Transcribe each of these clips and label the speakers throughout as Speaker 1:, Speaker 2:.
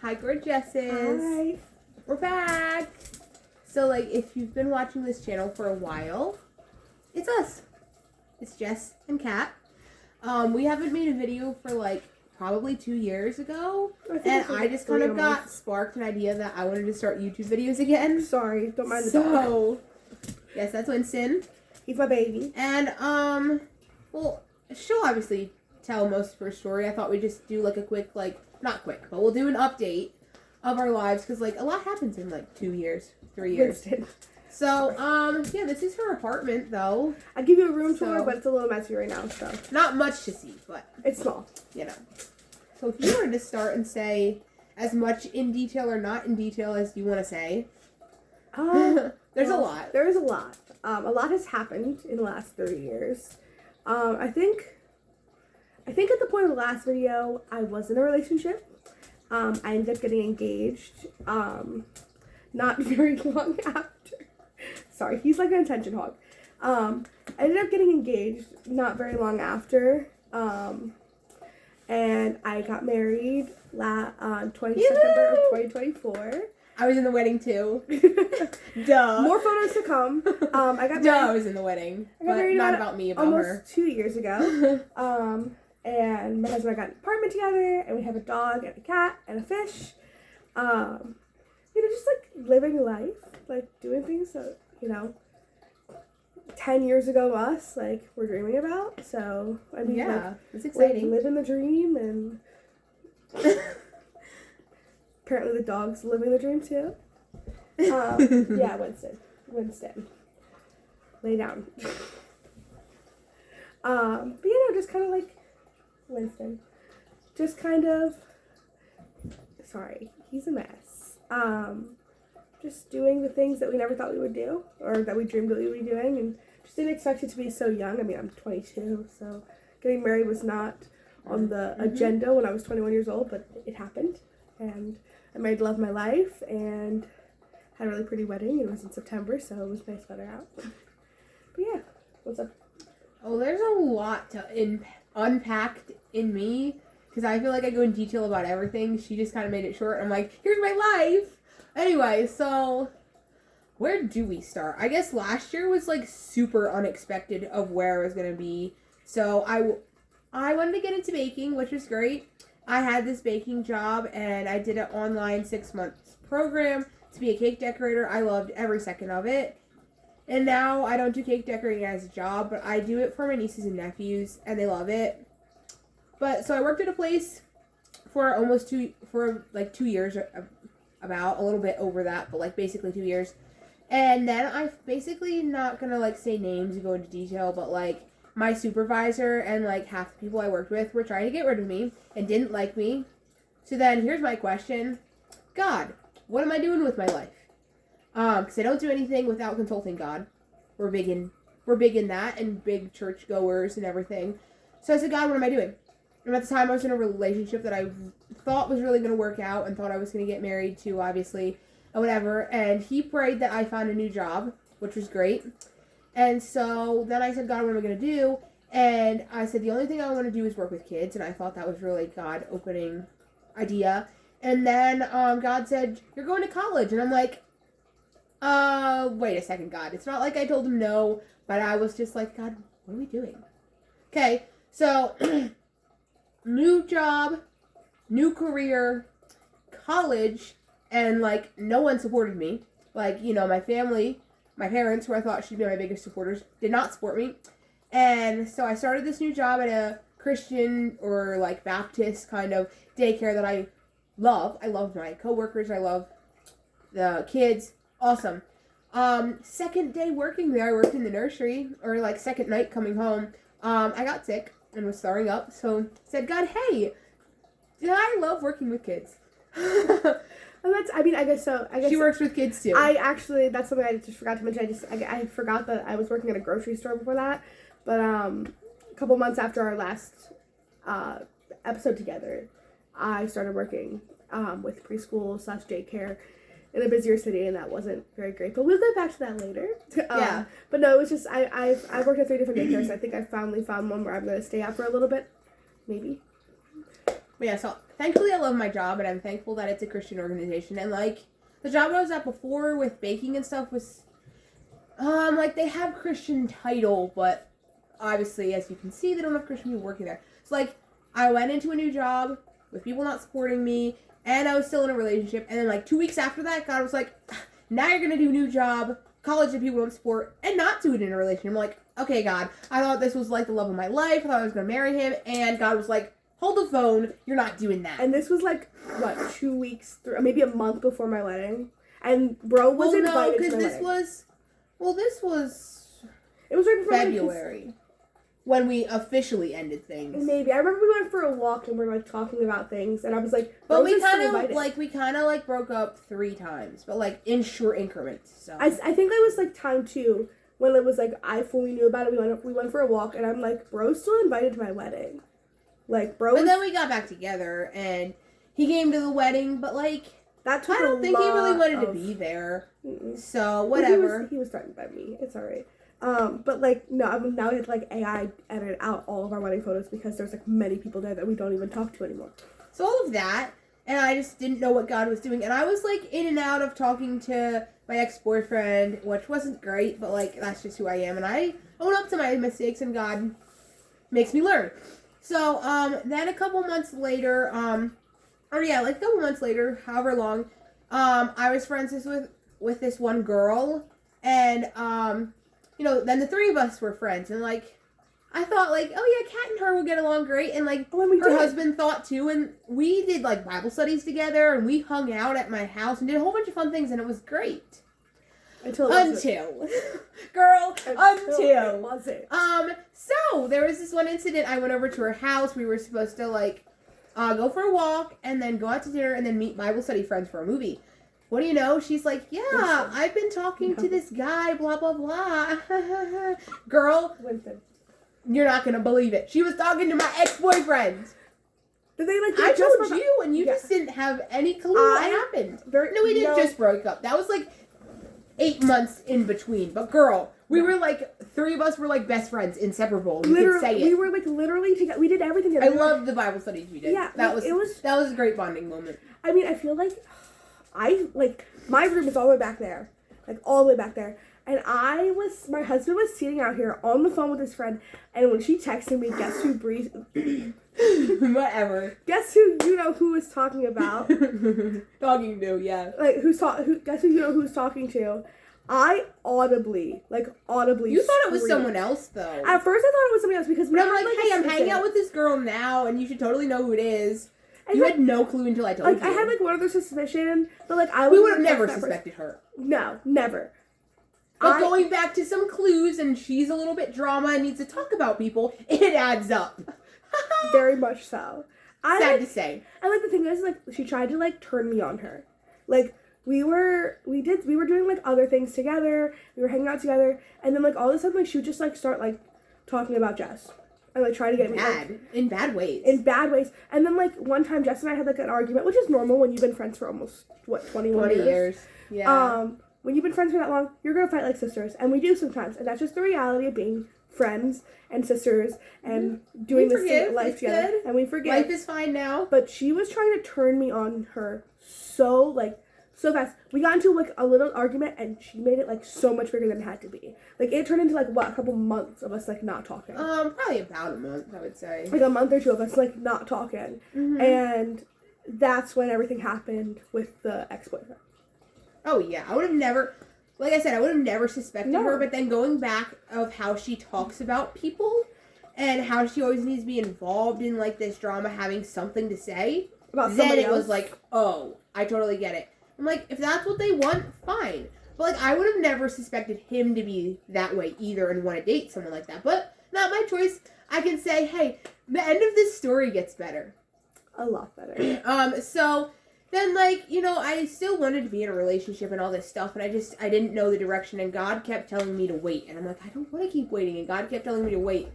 Speaker 1: Hi, gorgeouses.
Speaker 2: Hi.
Speaker 1: We're back. So, like, if you've been watching this channel for a while, it's us. It's Jess and Kat. We haven't made a video for, like, probably 2 years ago. I just kind of got sparked an idea that I wanted to start YouTube videos again.
Speaker 2: Sorry, don't mind the dog.
Speaker 1: Yes, that's Winston.
Speaker 2: He's my baby.
Speaker 1: And, well, she'll obviously tell most of her story. I thought we'd just do, like, a quick, like, not quick, but we'll do an update of our lives, because, like, a lot happens in, like, 2 years, 3 years.
Speaker 2: Winston.
Speaker 1: So, yeah, this is her apartment, though.
Speaker 2: I give you a room tour, but it's a little messy right now, so.
Speaker 1: Not much to see, but.
Speaker 2: It's small.
Speaker 1: You know. So, if you wanted to start and say as much in detail or not in detail as you want to say. There's a lot.
Speaker 2: There is a lot. A lot has happened in the last 3 years. I think at the point of the last video, I was in a relationship. I ended up getting engaged, not very long after. Sorry, he's like an attention hog. I ended up getting engaged not very long after, and I got married on September of 2024.
Speaker 1: I was in the wedding too. Duh.
Speaker 2: More photos to come. I got married.
Speaker 1: I was in the wedding.
Speaker 2: I got married
Speaker 1: not about me, about
Speaker 2: almost
Speaker 1: her.
Speaker 2: 2 years ago. And my husband and I got an apartment together, and we have a dog and a cat and a fish. Just like living life, like doing things that, 10 years ago us, like, we're dreaming about. So, I mean,
Speaker 1: yeah, it's exciting.
Speaker 2: Living the dream, and apparently the dog's living the dream too. Yeah, Winston. Lay down. But just kind of like Winston. Just kind of, sorry, he's a mess. Just doing the things that we never thought we would do, or that we dreamed that we would be doing, and just didn't expect it to be so young. I mean, I'm 22, so getting married was not on the agenda when I was 21 years old, but it happened, and I married the love of my life, and had a really pretty wedding. It was in September, so it was nice weather out. But yeah, what's up?
Speaker 1: Oh, there's a lot to unpack in me, because I feel like I go in detail about everything. She just kind of made it short. I'm like, here's my life. Anyway, so where do we start? I guess last year was like super unexpected of where I was going to be. So I wanted to get into baking, which was great. I had this baking job, and I did an online 6-month program to be a cake decorator. I loved every second of it. And now I don't do cake decorating as a job, but I do it for my nieces and nephews, and they love it. But so I worked at a place for almost 2 years, about a little bit over that, but like basically 2 years. And then I basically not gonna like say names and go into detail, but like my supervisor and like half the people I worked with were trying to get rid of me and didn't like me. So then here's my question: God, what am I doing with my life? Because I don't do anything without consulting God. We're big in that, and big church goers and everything. So I said, God, what am I doing? And at the time I was in a relationship that I thought was really going to work out, and thought I was going to get married to, obviously, and whatever. And he prayed that I found a new job, which was great. And so then I said, God, what am I going to do? And I said, the only thing I want to do is work with kids. And I thought that was really God-opening idea. And then God said, you're going to college. And I'm like, wait a second, God. It's not like I told him no, but I was just like, God, what are we doing? Okay, so new job, new career, college, and like no one supported me. Like, my family, my parents, who I thought should be my biggest supporters, did not support me. And so I started this new job at a Christian or like Baptist kind of daycare that I love. I love my coworkers. I love the kids. Awesome. Second day working there, I worked in the nursery, or like second night coming home. I got sick and was throwing up. So said, God, hey, did I love working with kids?
Speaker 2: I guess
Speaker 1: she works with kids too.
Speaker 2: That's something I just forgot to mention. I forgot that I was working at a grocery store before that. But a couple months after our last episode together, I started working with preschool / daycare in a busier city, and that wasn't very great. But we'll get back to that later.
Speaker 1: Yeah.
Speaker 2: But no, it was just I've worked at 3 different daycares. I think I finally found one where I'm going to stay at for a little bit, maybe.
Speaker 1: But yeah, so thankfully I love my job, and I'm thankful that it's a Christian organization. And like the job I was at before with baking and stuff was, like they have Christian title, but obviously, as you can see, they don't have Christian people working there. So like I went into a new job with people not supporting me, and I was still in a relationship. And then like 2 weeks after that, God was like, now you're gonna do a new job, college that people don't support, and not do it in a relationship. I'm like, okay, God, I thought this was like the love of my life. I thought I was gonna marry him, and God was like, hold the phone, you're not doing that.
Speaker 2: And this was like, what, 2 weeks, maybe a month before my wedding? And bro was invited to my wedding.
Speaker 1: This was
Speaker 2: it was right before
Speaker 1: February. When we officially ended things.
Speaker 2: Maybe. I remember we went for a walk and we were like talking about things, and I was like,
Speaker 1: but we kind of broke up 3 times, but like in short increments. So
Speaker 2: I think that was like time 2 when it was like I fully knew about it. We went for a walk, and I'm like, bro's still invited to my wedding. Like, bro.
Speaker 1: But then we got back together, and he came to the wedding, but like
Speaker 2: that took
Speaker 1: I don't think he really wanted to be there.
Speaker 2: Mm-mm.
Speaker 1: So whatever.
Speaker 2: Well, he was threatened by me. It's alright. But like no, now we had to like AI edit out all of our wedding photos because there's like many people there that we don't even talk to anymore.
Speaker 1: So all of that, and I just didn't know what God was doing, and I was like in and out of talking to my ex-boyfriend, which wasn't great, but like that's just who I am, and I own up to my mistakes, and God makes me learn. So then a couple months later, however long, I was friends with this one girl, and then the 3 of us were friends, and like I thought like, oh yeah, Kat and her will get along great, and like her husband thought too, and we did like Bible studies together, and we hung out at my house and did a whole bunch of fun things, and it was great. Until it wasn't. So there was this one incident. I went over to her house. We were supposed to like go for a walk and then go out to dinner and then meet Bible study friends for a movie. What do you know? She's like, yeah, I've been talking to this guy, blah, blah, blah. Girl,
Speaker 2: Winston,
Speaker 1: you're not going to believe it. She was talking to my ex-boyfriend.
Speaker 2: Did they like?
Speaker 1: I told you, and you just didn't have any clue what happened. We didn't just break up. That was like 8 months in between. But girl, we were like, 3 of us were like best friends, inseparable. We could say it.
Speaker 2: We were like literally together. We did everything together.
Speaker 1: I loved the Bible studies we did. Yeah, that was a great bonding moment.
Speaker 2: I mean, I feel like my room is all the way back there, like all the way back there, and my husband was sitting out here on the phone with his friend, and when she texted me, guess who breathed?
Speaker 1: Whatever.
Speaker 2: Guess who was talking about?
Speaker 1: Talking to, yeah.
Speaker 2: Like guess who was talking to? I audibly. You
Speaker 1: thought it was someone else, though.
Speaker 2: At first, I thought it was somebody else because
Speaker 1: but I'm like, hey, I'm hanging out with this girl now, and you should totally know who it is. You had no clue until I told you.
Speaker 2: I had like one other suspicion, but like
Speaker 1: we would have never suspected her.
Speaker 2: No, never.
Speaker 1: But going back to some clues, and she's a little bit drama and needs to talk about people, it adds up.
Speaker 2: Very much so.
Speaker 1: Sad to say.
Speaker 2: And like the thing is, like she tried to like turn me on her. Like we were doing like other things together. We were hanging out together, and then like all of a sudden like she would just like start like talking about Jess. And like try to get me
Speaker 1: in bad ways.
Speaker 2: And then like one time Jess and I had like an argument, which is normal when you've been friends for almost 20 years.
Speaker 1: Yeah.
Speaker 2: When you've been friends for that long, you're gonna fight like sisters, and we do sometimes, and that's just the reality of being friends and sisters and doing this life together. Good. And we forgive.
Speaker 1: Life is fine now.
Speaker 2: But she was trying to turn me on her so fast. We got into like a little argument, and she made it like so much bigger than it had to be. Like it turned into like a couple months of us like not talking.
Speaker 1: Probably about a month, I would say.
Speaker 2: Like a month or 2 of us like not talking, and that's when everything happened with the ex-boyfriend.
Speaker 1: Oh yeah, I would have never, like I said, I would have never suspected her. But then going back of how she talks about people, and how she always needs to be involved in like this drama, having something to say.
Speaker 2: About
Speaker 1: then it was like, oh, I totally get it. I'm like, if that's what they want, fine. But like, I would have never suspected him to be that way either and want to date someone like that. But not my choice. I can say, hey, the end of this story gets better.
Speaker 2: A lot better.
Speaker 1: So then like, I still wanted to be in a relationship and all this stuff, and I didn't know the direction, and God kept telling me to wait. And I'm like, I don't want to keep waiting, and God kept telling me to wait.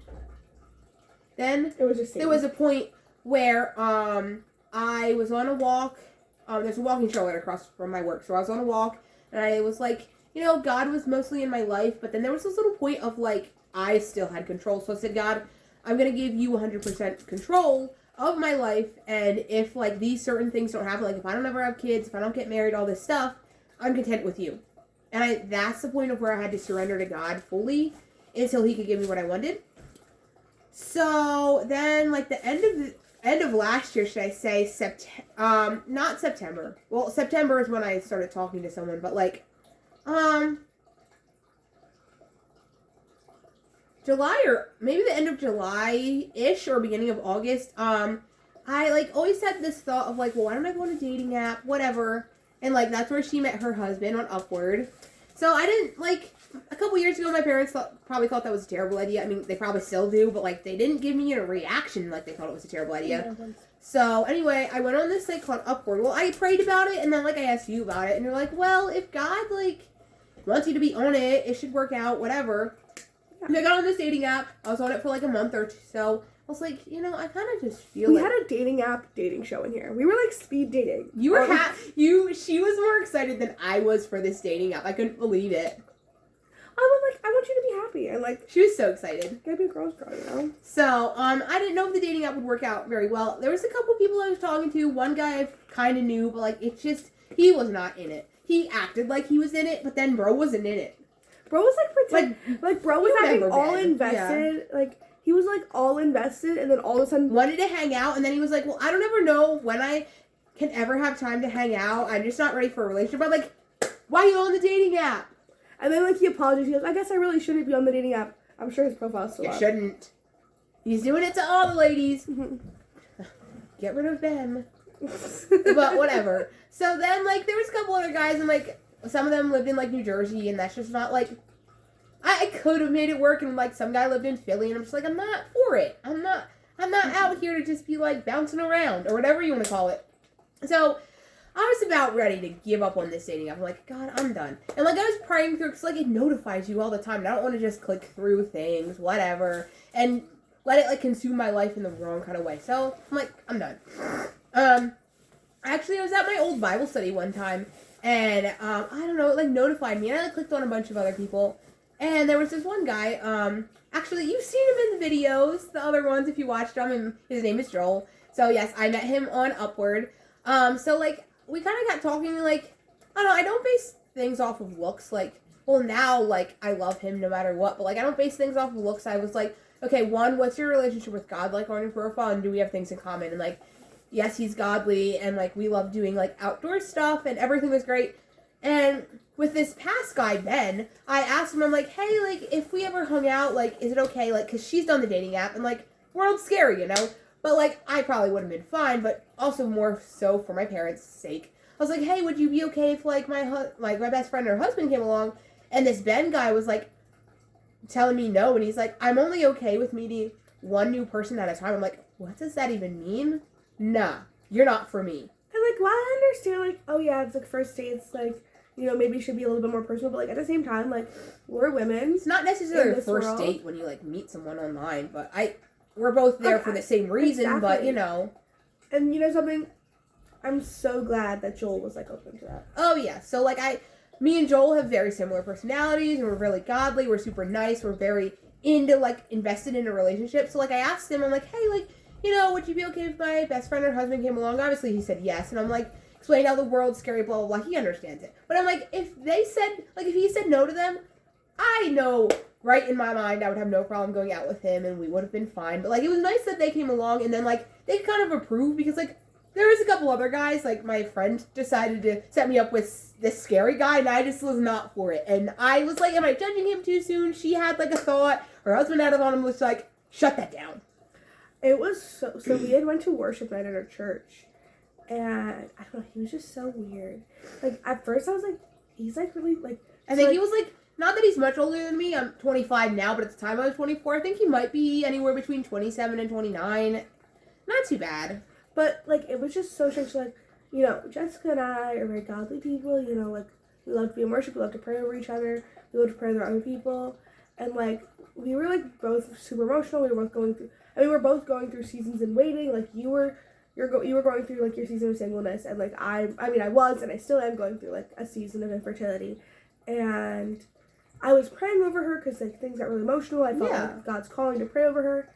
Speaker 1: Then there was a point where I was on a walk. There's a walking trail right across from my work. So I was on a walk, and I was like, God was mostly in my life, but then there was this little point of like, I still had control. So I said, God, I'm going to give you 100% control of my life, and if like these certain things don't happen, like if I don't ever have kids, if I don't get married, all this stuff, I'm content with you. And that's the point of where I had to surrender to God fully until he could give me what I wanted. So then, like the end of last year, should I say, not September. Well, September is when I started talking to someone, but like, July, or maybe the end of July-ish or beginning of August, I like always had this thought of like, well, why don't I go on a dating app, whatever. And like that's where she met her husband, on Upward. So I didn't, like, a couple years ago my parents probably thought that was a terrible idea. I mean, they probably still do, but like they didn't give me a reaction like they thought it was a terrible idea. So anyway, I went on this site called Upward. Well, I prayed about it, and then like I asked you about it, and you're like, well, if God like wants you to be on it, it should work out, whatever. And I got on this dating app. I was on it for like a month or so. I was like, you know, I kind of just feel
Speaker 2: we
Speaker 1: like...
Speaker 2: had a dating app dating show in here. We were like speed dating.
Speaker 1: You were she was more excited than I was for this dating app. I couldn't believe it.
Speaker 2: I was like, I want you to be happy. And like,
Speaker 1: she was so excited.
Speaker 2: Gotta be a girl's girl, you know?
Speaker 1: So, I didn't know if the dating app would work out very well. There was a couple people I was talking to. One guy I kind of knew, but like, it's just, he was not in it. He acted like he was in it, but then bro wasn't in it.
Speaker 2: Bro was like bro was acting all invested. Yeah. Like, he was like all invested, and then all of a sudden
Speaker 1: wanted to hang out, and then he was like, well, I don't ever know when I can ever have time to hang out. I'm just not ready for a relationship. I'm like, why are you on the dating app?
Speaker 2: And then like he apologized. He goes, I guess I really shouldn't be on the dating app. I'm sure his profile's still up.
Speaker 1: You shouldn't. He's doing it to all the ladies. Get rid of them. But whatever. So then like there was a couple other guys, and like some of them lived in like New Jersey, and that's just not like, I could have made it work, and like some guy lived in Philly, and I'm just like, I'm not for it. I'm not out here to just be like bouncing around or whatever you want to call it. So I was about ready to give up on this dating app. I'm like, God, I'm done. And like I was praying through, because like it notifies you all the time, and I don't want to just click through things, whatever, and let it like consume my life in the wrong kind of way. So I'm like, I'm done. Actually, I was at my old Bible study one time, and I don't know, it like notified me, and I like, clicked on a bunch of other people. And there was this one guy, actually, you've seen him in the videos, the other ones, if you watched them, and his name is Joel. So, yes, I met him on Upward. So, like, we kind of got talking, like, I don't know, I don't base things off of looks, like, well, now, like, I love him no matter what, but, like, I don't base things off of looks. I was like, okay, one, what's your relationship with God like on your profile, and do we have things in common? And, like, yes, he's godly, and, like, we love doing, like, outdoor stuff, and everything was great. And with this past guy, Ben, I asked him, I'm like, hey, like, if we ever hung out, like, is it okay? Like, because she's done the dating app, and, like, world's scary, you know? But, like, I probably would have been fine, but also more so for my parents' sake. I was like, hey, would you be okay if, like, my best friend or husband came along? And this Ben guy was, like, telling me no, and he's like, I'm only okay with meeting one new person at a time. I'm like, what does that even mean? Nah, you're not for me.
Speaker 2: And, like, while I understand, like, oh, yeah, it's, like, first dates, like, you know, maybe it should be a little bit more personal, but, like, at the same time, like, we're women.
Speaker 1: It's not necessarily a first date when you, like, meet someone online, but we're both there for the same reason, exactly. But, you know.
Speaker 2: And, you know something? I'm so glad that Joel was, like, open to that.
Speaker 1: Oh, yeah. So, like, me and Joel have very similar personalities, and we're really godly, we're super nice, we're very into, like, invested in a relationship. So, like, I asked him, I'm like, hey, like, you know, would you be okay if my best friend or husband came along? Obviously, he said yes, and I'm like, explain how the world's scary, blah, blah, blah. He understands it. But I'm like, if he said no to them, I know right in my mind I would have no problem going out with him, and we would have been fine. But, like, it was nice that they came along, and then, like, they kind of approved, because, like, there was a couple other guys, like, my friend decided to set me up with this scary guy, and I just was not for it. And I was like, am I judging him too soon? She had, like, a thought. Her husband had a thought, and was like, shut that down.
Speaker 2: It was so we had went to worship night at our church, and I don't know, he was just so weird. Like, at first I was like, he's like really like,
Speaker 1: I think he was like, not that he's much older than me, I'm 25 now, but at the time I was 24, I think he might be anywhere between 27 and 29, not too bad.
Speaker 2: But, like, it was just so strange, like, you know, Jessica and I are very godly people, you know, like, we love to be in worship, we love to pray over each other, we love to pray over other people, and, like, we were, like, both super emotional, we were both going through seasons in waiting, like, you were going through, like, your season of singleness, and, like, I was, and I still am going through, like, a season of infertility, and I was praying over her, because, like, things got really emotional, I felt like God's calling to pray over her,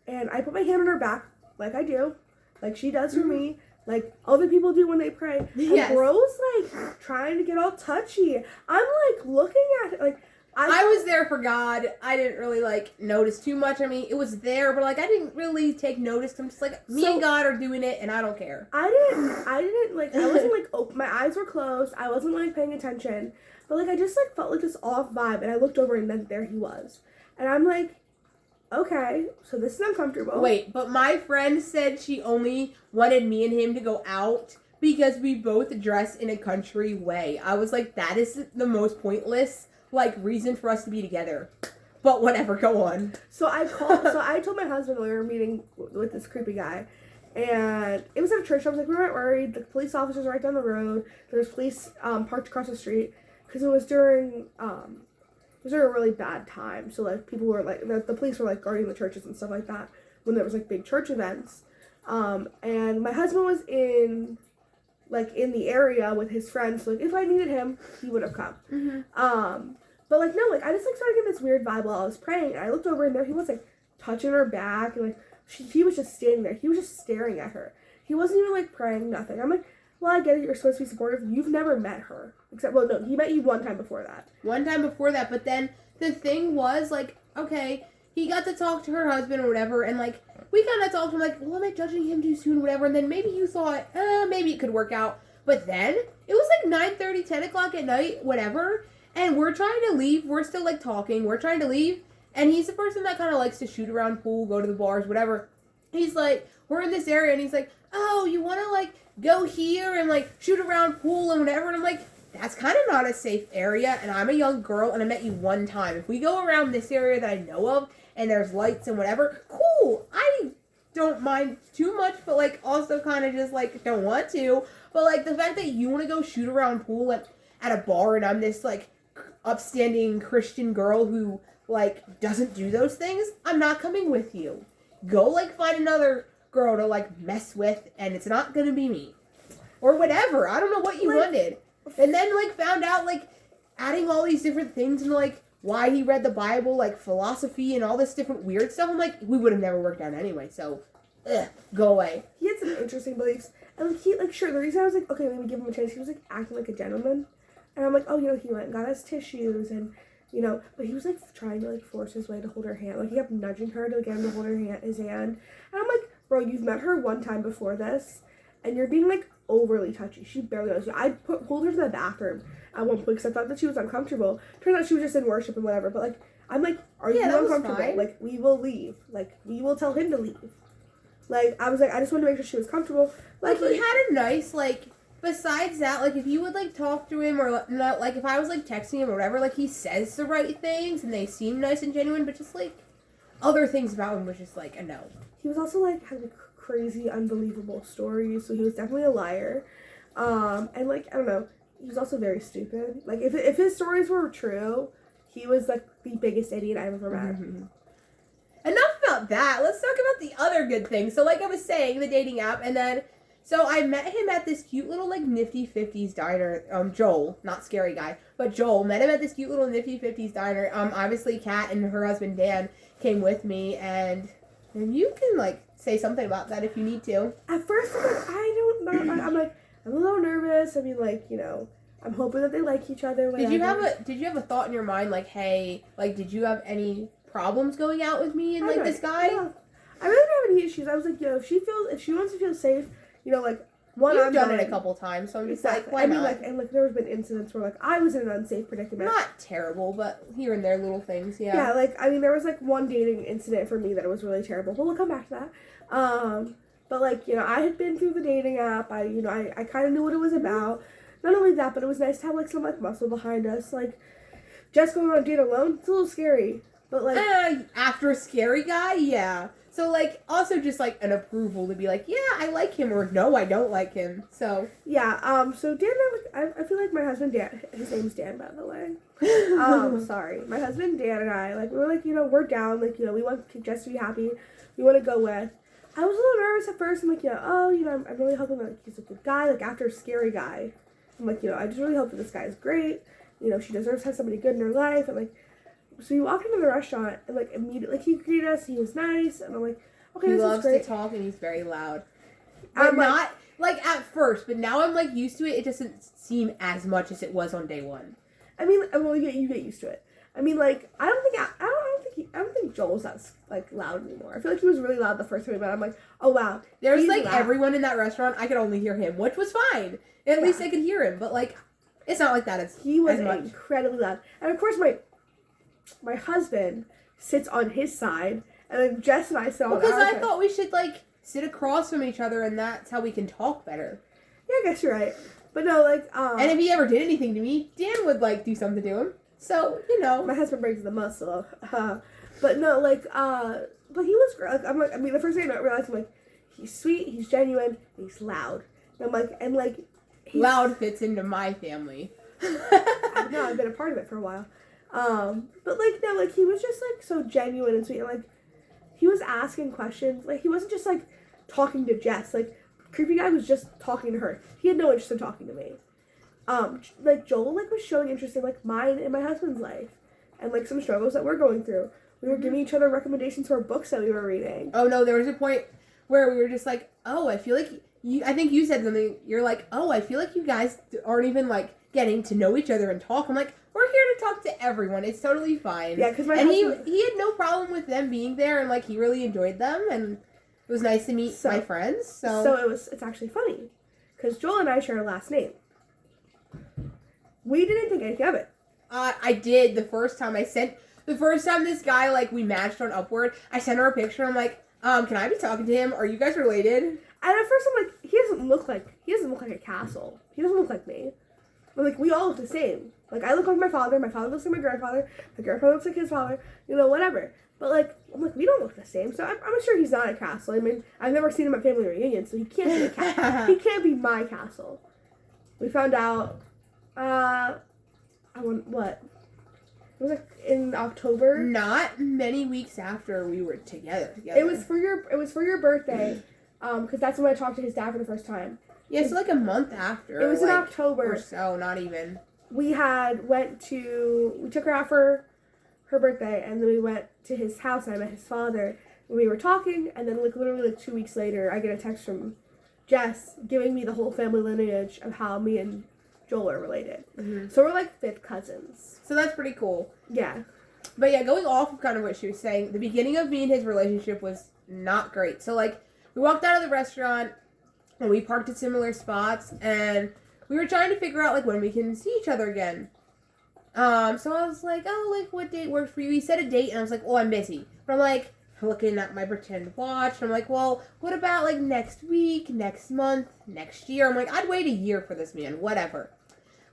Speaker 2: and I put my hand on her back, like I do, like she does for me, like other people do when they pray. And
Speaker 1: Yes.
Speaker 2: bro's like trying to get all touchy. I'm like looking at it like
Speaker 1: I was there for God. I didn't really like notice too much. I mean, it was there, but like I didn't really take notice. I'm just like me and God are doing it, and I don't care.
Speaker 2: I didn't like. I wasn't like open. My eyes were closed. I wasn't like paying attention. But like I just like felt like this off vibe, and I looked over, and then there he was, and I'm like, okay, so this is uncomfortable.
Speaker 1: Wait, but my friend said she only wanted me and him to go out because we both dress in a country way. I was like, that is the most pointless like reason for us to be together. But whatever, go on.
Speaker 2: So I told my husband we were meeting with this creepy guy, and it was at a church. I was like, we weren't worried. The police officers right down the road. There was police parked across the street because it was during a really bad time. So like people were like the police were like guarding the churches and stuff like that when there was like big church events. And my husband was in the area with his friends. So like if I needed him, he would have come.
Speaker 1: Mm-hmm.
Speaker 2: But like no, like I just like started getting this weird vibe while I was praying, and I looked over and there he was like touching her back, and like he was just standing there. He was just staring at her. He wasn't even like praying, nothing. I'm like, well, I get it. You're supposed to be supportive. You've never met her, except well, no, he met you one time before that.
Speaker 1: One time before that, but then the thing was like, okay, he got to talk to her husband or whatever, and like we kind of talked to him like, well, am I judging him too soon, or whatever? And then maybe you thought, maybe it could work out, but then it was like 9:30, 10 o'clock at night, whatever. And we're trying to leave. We're still, like, talking. We're trying to leave. And he's the person that kind of likes to shoot around pool, go to the bars, whatever. He's like, we're in this area. And he's like, oh, you want to, like, go here and, like, shoot around pool and whatever? And I'm like, that's kind of not a safe area. And I'm a young girl, and I met you one time. If we go around this area that I know of, and there's lights and whatever, cool. I don't mind too much, but, like, also kind of just, like, don't want to. But, like, the fact that you want to go shoot around pool at a bar, and I'm this, like, upstanding Christian girl who like doesn't do those things, I'm not coming with you. Go like find another girl to like mess with, and it's not gonna be me or whatever. I don't know what you wanted. And then like found out like adding all these different things and like why he read the Bible, like philosophy and all this different weird stuff. I'm like, we would have never worked out anyway, so go away.
Speaker 2: He had some interesting beliefs, and like he like sure the reason I was like, okay, let me give him a chance, he was like acting like a gentleman. And I'm like, oh, you know, he went and got us tissues, and, you know, but he was, like, trying to, like, force his way to hold her hand. Like, he kept nudging her to get him to hold his hand. And I'm like, bro, you've met her one time before this, and you're being, like, overly touchy. She barely knows you. I pulled her to the bathroom at one point because I thought that she was uncomfortable. Turns out she was just in worship and whatever. But, like, I'm like, are you uncomfortable? Like, we will leave. Like, we will tell him to leave. Like, I was like, I just wanted to make sure she was comfortable.
Speaker 1: Like he had a nice, like... Besides that, like, if you would, like, talk to him or not, like, if I was, like, texting him or whatever, like, he says the right things and they seem nice and genuine, but just, like, other things about him was just, like, a no.
Speaker 2: He was also, like, had, like, crazy, unbelievable stories, so he was definitely a liar. And, like, I don't know, he was also very stupid. Like, if his stories were true, he was, like, the biggest idiot I've ever met.
Speaker 1: Mm-hmm. Enough about that. Let's talk about the other good things. So, like I was saying, the dating app, and then... So I met him at this cute little, like, Nifty 50s diner. Joel, not scary guy, but Joel. Met him at this cute little Nifty 50s diner. Obviously, Kat and her husband, Dan, came with me, and you can, like, say something about that if you need to.
Speaker 2: At first, I'm like, I don't know. I'm like, I'm a little nervous. I mean, like, you know, I'm hoping that they like each other. Whatever.
Speaker 1: Did you have a thought in your mind, like, hey, like, did you have any problems going out with me and, like, this guy?
Speaker 2: Yeah. I really don't have any issues. I was like, you know, if she wants to feel safe, you know, like,
Speaker 1: You've done it a couple times, so I'm just like, why not?
Speaker 2: Like, and like, there's been incidents where like I was in an unsafe predicament.
Speaker 1: Not terrible, but here and there, little things, yeah.
Speaker 2: Yeah, like I mean, there was like one dating incident for me that was really terrible, but we'll come back to that. But like, you know, I had been through the dating app. I kind of knew what it was about. Not only that, but it was nice to have like some like muscle behind us. Like, just going on a date alone, it's a little scary. But like,
Speaker 1: after a scary guy, yeah. So, like, also just, like, an approval to be like, yeah, I like him, or no, I don't like him, so.
Speaker 2: Yeah, so Dan and I feel like my husband Dan, his name's Dan, by the way. Sorry. My husband Dan and I, like, we were like, you know, we're down, like, you know, we want Jess to be happy, we want to go with. I was a little nervous at first, I'm like, you know, oh, you know, I'm really hoping that like, he's a good guy, like, after a scary guy. I'm like, you know, I just really hope that this guy is great, you know, she deserves to have somebody good in her life, and, like, so we walked into the restaurant, and, like, immediately, like, he greeted us, he was nice, and I'm like, okay, this is great.
Speaker 1: He loves to talk, and he's very loud. But not, like, at first. But now I'm, like, used to it. It doesn't seem as much as it was on day one.
Speaker 2: I mean, well, you get used to it. I mean, like, I don't think Joel's that, like, loud anymore. I feel like he was really loud the first time we met. I'm like, oh, wow.
Speaker 1: There was, like, loud. Everyone in that restaurant, I could only hear him, which was fine. At least I could hear him. But, like, it's not like that.
Speaker 2: He was incredibly loud. And, of course, my husband sits on his side, and then Jess and I sit on our side.
Speaker 1: Because I thought we should, like, sit across from each other, and that's how we can talk better.
Speaker 2: Yeah, I guess you're right. But no, like,
Speaker 1: and if he ever did anything to me, Dan would, like, do something to him. So, you know.
Speaker 2: My husband breaks the muscle. But no, like, but he was great. Like, I'm like, I mean, the first thing I realized, I'm like, he's sweet, he's genuine, he's loud. And I'm like,
Speaker 1: loud fits into my family.
Speaker 2: I know, I've been a part of it for a while. But, like, no, like, he was just, like, so genuine and sweet. And, like, he was asking questions. Like, he wasn't just, like, talking to Jess. Like, Creepy Guy was just talking to her. He had no interest in talking to me. Like, Joel, like, was showing interest in, like, mine and my husband's life. And, like, some struggles that we're going through. We were giving each other recommendations for books that we were reading.
Speaker 1: Oh, no, there was a point where we were just like, oh, I feel like I think you said something. You're like, oh, I feel like you guys aren't even, like, getting to know each other and talk. I'm like, we're here to talk to everyone. It's totally fine.
Speaker 2: Yeah, because
Speaker 1: he had no problem with them being there, and, like, he really enjoyed them, and it was nice to meet my friends. So
Speaker 2: it's actually funny, because Joel and I share a last name. We didn't think anything of it.
Speaker 1: I did the first time this guy, like, we matched on Upward, I sent her a picture. I'm like, can I be talking to him? Are you guys related?
Speaker 2: And at first I'm like, he doesn't look like a castle. He doesn't look like me. But, like, we all look the same. Like, I look like my father looks like my grandfather looks like his father, you know, whatever. But, like, I'm like, we don't look the same, so I'm sure he's not a castle. I mean, I've never seen him at family reunions, so he can't be a castle. He can't be my castle. We found out, what? It was, like, in October.
Speaker 1: Not many weeks after we were together.
Speaker 2: It was for your birthday, because that's when I talked to his dad for the first time.
Speaker 1: Yeah, so, like, a month after.
Speaker 2: It was in October.
Speaker 1: Or so, not even.
Speaker 2: We took her out for her birthday, and then we went to his house, and I met his father, and we were talking, and then, like, literally, like, 2 weeks later, I get a text from Jess giving me the whole family lineage of how me and Joel are related. Mm-hmm. So we're, like, 5th cousins.
Speaker 1: So that's pretty cool.
Speaker 2: Yeah.
Speaker 1: But, yeah, going off of kind of what she was saying, the beginning of me and his relationship was not great. So, like, we walked out of the restaurant, and we parked at similar spots, and we were trying to figure out, like, when we can see each other again. So I was like, oh, like, what date works for you? He said a date, and I was like, well, I'm busy. But I'm, like, looking at my pretend watch, and I'm like, well, what about, like, next week, next month, next year? I'm like, I'd wait a year for this man, whatever.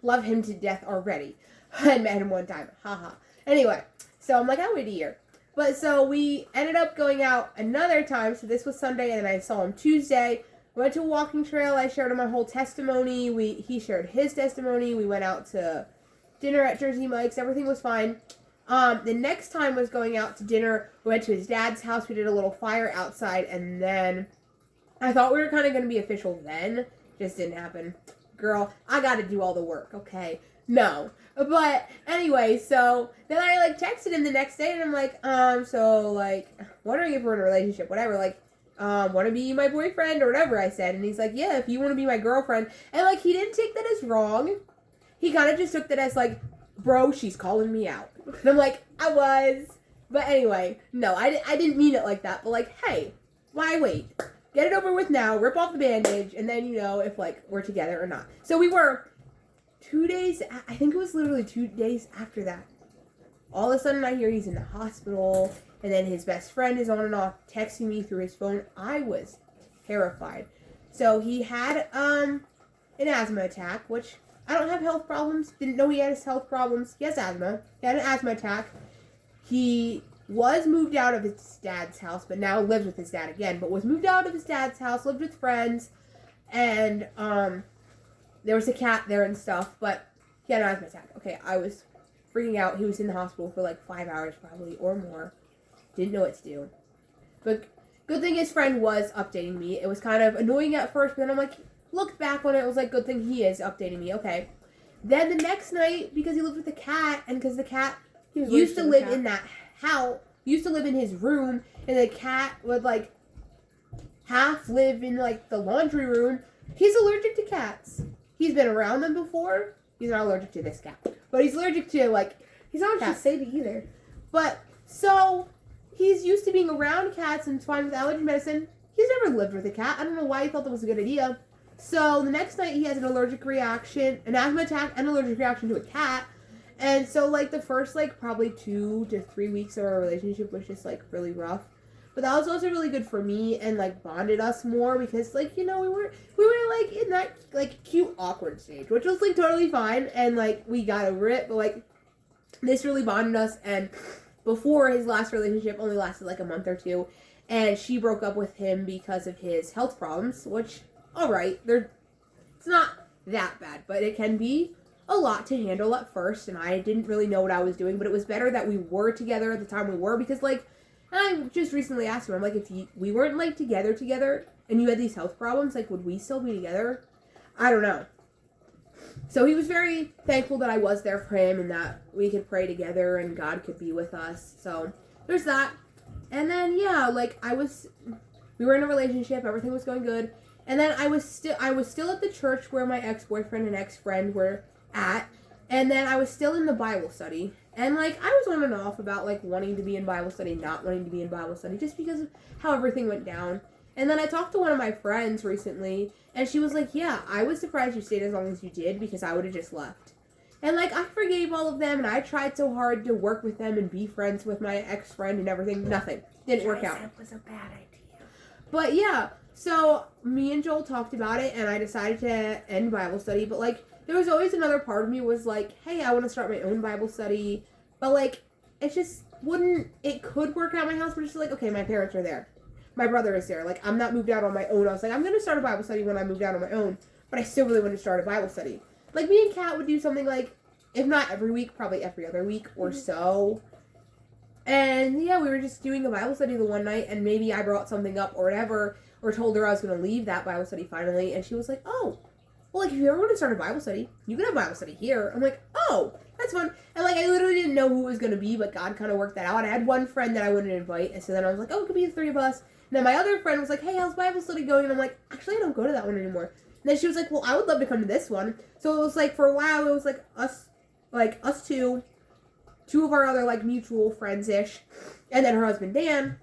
Speaker 1: Love him to death already. I met him one time, haha. Anyway, so I'm like, I'll wait a year. But so we ended up going out another time, so this was Sunday, and then I saw him Tuesday. We went to a walking trail. I shared my whole testimony. He shared his testimony. We went out to dinner at Jersey Mike's. Everything was fine. The next time was going out to dinner. We went to his dad's house. We did a little fire outside, and then I thought we were kind of going to be official then. Just didn't happen. Girl, I got to do all the work, okay? No. But anyway, so then I, like, texted him the next day, and I'm like, so, like, wondering if we're in a relationship, whatever, like, want to be my boyfriend or whatever I said. And he's like, yeah, if you want to be my girlfriend. And, like, he didn't take that as wrong. He kind of just took that as, like, bro, she's calling me out. And I'm like, I was. But anyway, no, I didn't mean it like that. But, like, hey, why wait? Get it over with now, rip off the bandage, and then you know if, like, we're together or not. So we were 2 days, I think it was literally 2 days after that. All of a sudden I hear he's in the hospital, and then his best friend is on and off texting me through his phone. I was terrified. So he had an asthma attack, which I don't have health problems. Didn't know he had his health problems. He has asthma. He had an asthma attack. He was moved out of his dad's house, but now lives with his dad again. But was moved out of his dad's house, lived with friends, and there was a cat there and stuff. But he had an asthma attack. Okay, I was freaking out. He was in the hospital for like 5 hours probably or more. Didn't know what to do. But good thing his friend was updating me. It was kind of annoying at first, but then I'm like, looked back on it. It was like, good thing he is updating me. Okay. Then the next night, because he lived with the cat, and because the cat used to live in that house, used to live in his room, and the cat would, like, half live in like the laundry room. He's allergic to cats. He's been around them before. He's not allergic to this cat, but he's allergic to like
Speaker 2: He's not
Speaker 1: cats.
Speaker 2: just Sadie either.
Speaker 1: But so he's used to being around cats and it's fine with allergy medicine. He's never lived with a cat. I don't know why he thought that was a good idea. So the next night he has an allergic reaction, an asthma attack, and an allergic reaction to a cat. And so like the first like probably 2 to 3 weeks of our relationship was just like really rough. But that was also really good for me and like bonded us more because like, you know, we were like in that like cute awkward stage, which was like totally fine and like we got over it, but like this really bonded us. And before, his last relationship only lasted like a month or 2, and she broke up with him because of his health problems, which alright, it's not that bad, but it can be a lot to handle at first, and I didn't really know what I was doing, but it was better that we were together at the time we were, because like, I just recently asked him, I'm like, if we weren't like together and you had these health problems, like would we still be together? I don't know. So he was very thankful that I was there for him and that we could pray together and God could be with us. So there's that. And then yeah, like we were in a relationship, everything was going good. And then I was still at the church where my ex-boyfriend and ex-friend were at. And then I was still in the Bible study. And like I was on and off about like wanting to be in Bible study, not wanting to be in Bible study, just because of how everything went down. And then I talked to one of my friends recently, and she was like, yeah, I was surprised you stayed as long as you did because I would have just left. And like I forgave all of them, and I tried so hard to work with them and be friends with my ex-friend and everything. Nothing. Didn't work out.
Speaker 2: That was a bad idea.
Speaker 1: But yeah, so me and Joel talked about it, and I decided to end Bible study, but like there was always another part of me was like, hey, I want to start my own Bible study. But like, it just it could work out at my house, but it's just like, okay, my parents are there. My brother is there. Like, I'm not moved out on my own. I was like, I'm going to start a Bible study when I moved out on my own. But I still really want to start a Bible study. Like, me and Kat would do something like, if not every week, probably every other week or so. And yeah, we were just doing a Bible study the one night, and maybe I brought something up or whatever, or told her I was going to leave that Bible study finally, and she was like, oh, well, like, if you ever want to start a Bible study, you can have Bible study here. I'm like, oh, that's fun. And, like, I literally didn't know who it was going to be, but God kind of worked that out. I had one friend that I wanted to invite, and so then I was like, oh, it could be the 3 of us. And then my other friend was like, hey, how's Bible study going? And I'm like, actually, I don't go to that one anymore. And then she was like, well, I would love to come to this one. So it was, like, for a while, it was, like, us two of our other, like, mutual friends-ish, and then her husband, Dan.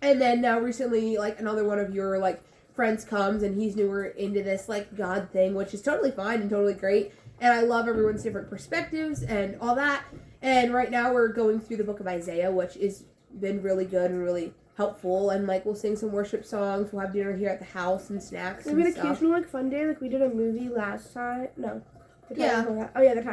Speaker 1: And then now recently, like, another one of your, like, friends comes, and he's newer into this, like, God thing, which is totally fine and totally great. And I love everyone's different perspectives and all that. And right now we're going through the book of Isaiah, which has been really good and really helpful. And, like, we'll sing some worship songs. We'll have dinner here at the house and snacks and
Speaker 2: Maybe an
Speaker 1: stuff.
Speaker 2: occasional, like, fun day. Like, we did a movie last time. No.
Speaker 1: Yeah.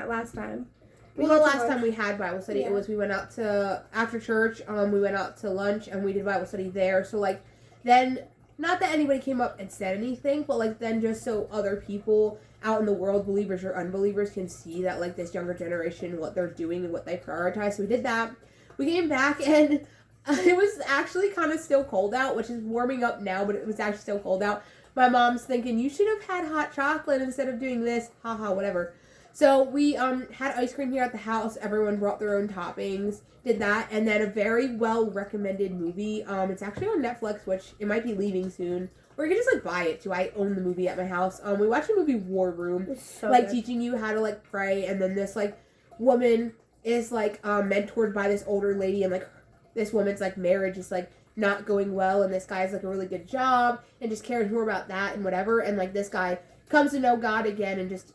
Speaker 2: Last time.
Speaker 1: Well, the last time we had Bible study,
Speaker 2: Yeah.
Speaker 1: it was we went out to, after church, we went out to lunch, and we did Bible study there. So, like, then, not that anybody came up and said anything, but, like, then just so other people out in the world, believers or unbelievers, can see that, like, this younger generation, what they're doing and what they prioritize. So we did that. We came back, and it was actually kind of still cold out, which is warming up now, but it was actually still cold out. My mom's thinking, you should have had hot chocolate instead of doing this. Haha, whatever. So we had ice cream here at the house. Everyone brought their own toppings. Did that. And then a very well-recommended movie. It's actually on Netflix, which it might be leaving soon. Or you can just, like, buy it, too. I own the movie at my house. We watched the movie War Room.
Speaker 2: It's so
Speaker 1: like,
Speaker 2: good.
Speaker 1: teaching you how to, like, pray. And then this, like, woman is, like, mentored by this older lady. And, like, this woman's, like, marriage is, like, not going well. And this guy's, like, a really good job. And just caring more about that and whatever. And, like, this guy comes to know God again and just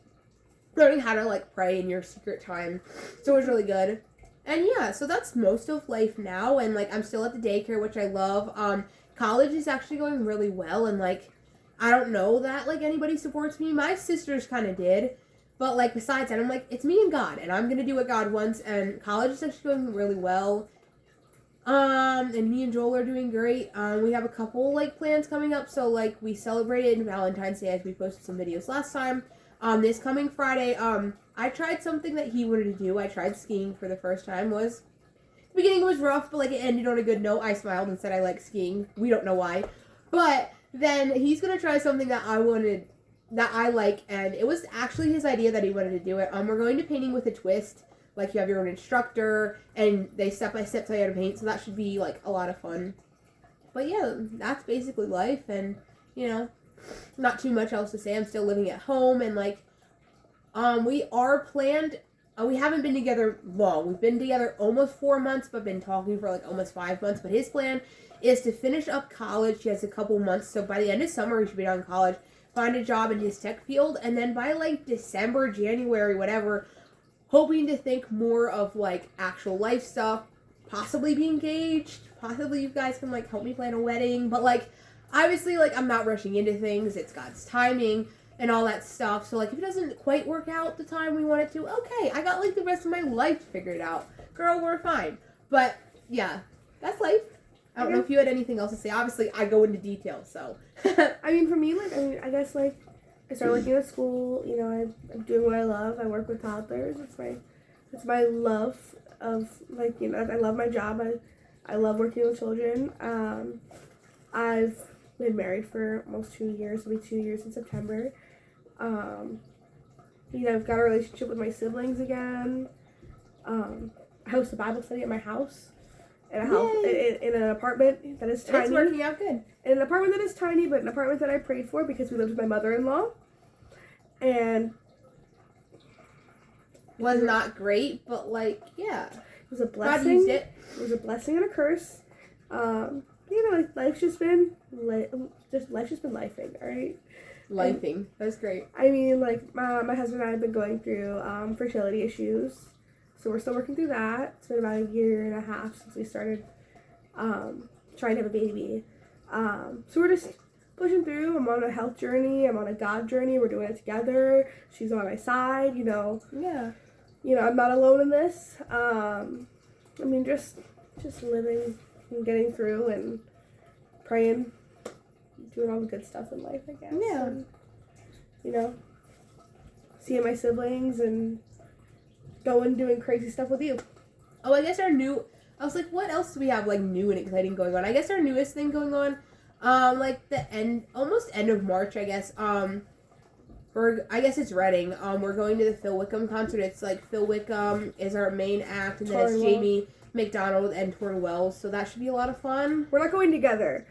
Speaker 1: learning how to, like, pray in your secret time. So it was really good. And yeah, so that's most of life now. And, like, I'm still at the daycare, which I love. College is actually going really well. And, like, I don't know that, like, anybody supports me. My sisters kind of did. But, like, besides that, I'm like, it's me and God. And I'm going to do what God wants. And college is actually going really well. And me and Joel are doing great. We have a couple, like, plans coming up. So, like, we celebrated Valentine's Day as we posted some videos last time. This coming Friday, I tried something that he wanted to do. I tried skiing for the first time. The beginning was rough, but, like, it ended on a good note. I smiled and said I like skiing. We don't know why. But then he's going to try something that I like, and it was actually his idea that he wanted to do it. We're going to Painting with a Twist. Like, you have your own instructor, and they step-by-step tell you how to paint, so that should be, like, a lot of fun. but yeah, that's basically life, and you know, not too much else to say. I'm still living at home, and like, we are planned. We haven't been together long. We've been together almost 4 months, but been talking for like almost 5 months. But his plan is to finish up college. He has a couple months, so by the end of summer, he should be done college, find a job in his tech field, and then by like December, January, whatever, hoping to think more of like actual life stuff, possibly be engaged, possibly you guys can like help me plan a wedding, but like obviously like I'm not rushing into things, it's God's timing and all that stuff. So like if it doesn't quite work out the time we want it to, okay, I got like the rest of my life figured out. Girl, we're fine. But yeah, that's life. I don't know if you had anything else to say. Obviously I go into detail, so
Speaker 2: I mean, for me, like, I guess, like, I started working at school, you know, I'm doing what I love. I work with toddlers. It's my love of, like, you know, I love my job. I love working with children. I've been married for almost 2 years. It'll be 2 years in September. You know, I've got a relationship with my siblings again. I host a Bible study at my house. In a house, in an apartment that is tiny.
Speaker 1: It's working out good.
Speaker 2: In an apartment that is tiny, but an apartment that I prayed for because we lived with my mother-in-law. And
Speaker 1: was not great, but like, yeah.
Speaker 2: It was a blessing.
Speaker 1: God used it.
Speaker 2: It was a blessing and a curse. You know, like, life's just been lifing, all right?
Speaker 1: Lifing. That's great.
Speaker 2: I mean, like, my husband and I have been going through fertility issues. So we're still working through that. It's been about a year and a half since we started trying to have a baby. So we're just pushing through. I'm on a health journey. I'm on a God journey. We're doing it together. She's on my side, you know.
Speaker 1: Yeah.
Speaker 2: You know, I'm not alone in this. I mean, just living and getting through and praying, doing all the good stuff in life, I guess.
Speaker 1: Yeah.
Speaker 2: And, you know, seeing my siblings and doing crazy stuff with you.
Speaker 1: Oh, I guess I was like, what else do we have, like, new and exciting going on? I guess our newest thing going on, like, almost end of March, I guess, I guess it's Reading. We're going to the Phil Wickham concert. It's, like, Phil Wickham is our main act, and then it's Jamie McDonald and Torn Wells, so that should be a lot of fun.
Speaker 2: We're not going together.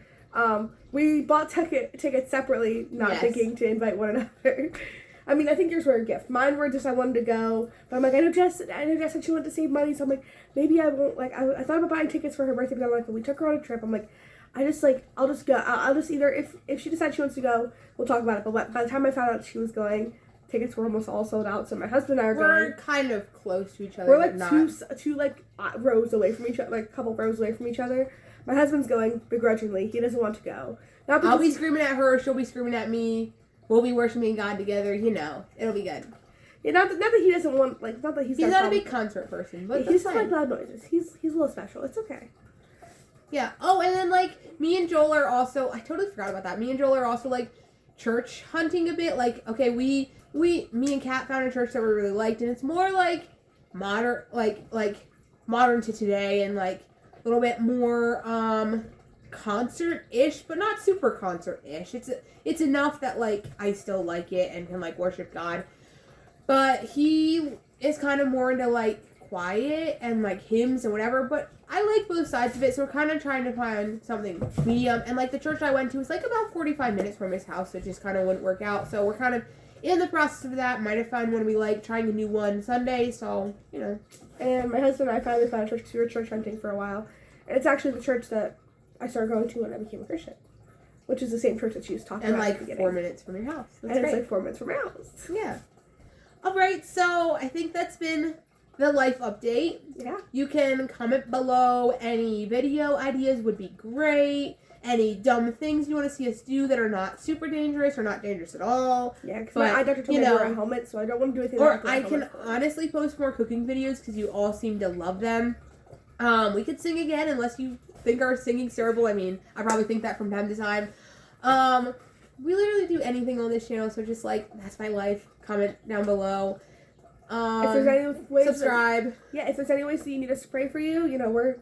Speaker 2: We bought tickets separately, not thinking to invite one another. I mean, I think yours were a gift. Mine were just I wanted to go, but I'm like, I know Jess said she wanted to save money, so I'm like, maybe I won't. Like, I thought about buying tickets for her birthday, but I'm like, when we took her on a trip, I'm like, I'll just go. I'll just either if she decides she wants to go, we'll talk about it. But by the time I found out she was going, tickets were almost all sold out. So my husband and I are going.
Speaker 1: We're kind of close to each other.
Speaker 2: We're like two like rows away from each other, like a couple rows away from each other. My husband's going begrudgingly. He doesn't want to go. Not
Speaker 1: I'll be screaming at her. She'll be screaming at me. We'll be worshiping God together. You know, it'll be good.
Speaker 2: Yeah, not that he doesn't want, like, not that he's
Speaker 1: not a big concert person, but
Speaker 2: he doesn't like loud noises. He's a little special. It's okay.
Speaker 1: Yeah. Oh, and then, like, me and Joel are also, I totally forgot about that. Me and Joel are also, like, church hunting a bit. Like, okay, me and Kat found a church that we really liked, and it's more, like, modern, like modern to today, and, like, a little bit more, concert-ish, but not super concert-ish. It's enough that, like, I still like it and can, like, worship God. But he is kind of more into, like, quiet and, like, hymns and whatever, but I like both sides of it, so we're kind of trying to find something medium. And, like, the church I went to was, like, about 45 minutes from his house, so it just kind of wouldn't work out. So we're kind of in the process of that. Might have found one we like, trying a new one Sunday, so, you know.
Speaker 2: And my husband and I finally found a church because we were church hunting for a while. And it's actually the church that I started going to when I became a Christian, which is the same church that she was talking about.
Speaker 1: And, like, 4 minutes from your house. That's
Speaker 2: and
Speaker 1: great.
Speaker 2: It's, like, 4 minutes from my house.
Speaker 1: Yeah. All right, so I think that's been the life update.
Speaker 2: Yeah.
Speaker 1: You can comment below. Any video ideas would be great. Any dumb things you want to see us do that are not super dangerous or not dangerous at all.
Speaker 2: Yeah, because my eye doctor told me to wear a helmet, so I don't want to do anything.
Speaker 1: Or I can honestly post more cooking videos because you all seem to love them. We could sing again unless you think our singing's terrible. I mean, I probably think that from time to time. We literally do anything on this channel, so just, like, that's my life. Comment down below.
Speaker 2: If there's any ways
Speaker 1: subscribe.
Speaker 2: If there's any ways that you need us to pray for you, you know, we're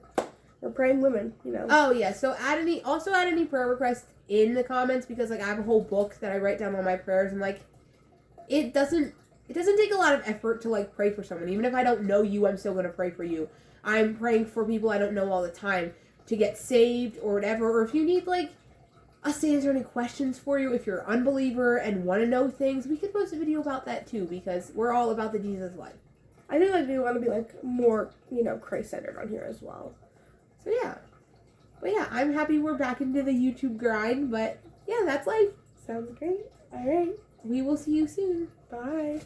Speaker 2: praying women, you know.
Speaker 1: Oh yeah, so add any prayer requests in the comments, because, like, I have a whole book that I write down all my prayers, and, like, it doesn't take a lot of effort to, like, pray for someone. Even if I don't know you, I'm still gonna pray for you. I'm praying for people I don't know all the time. to get saved or whatever, or if you need like us to answer any questions for you, if you're an unbeliever and want to know things, we could post a video about that too, because we're all about the Jesus life.
Speaker 2: I think like we want to be like more, Christ-centered on here as well.
Speaker 1: So yeah. But yeah, I'm happy we're back into the YouTube grind, but yeah, that's life.
Speaker 2: Sounds great. All right.
Speaker 1: We will see you soon.
Speaker 2: Bye.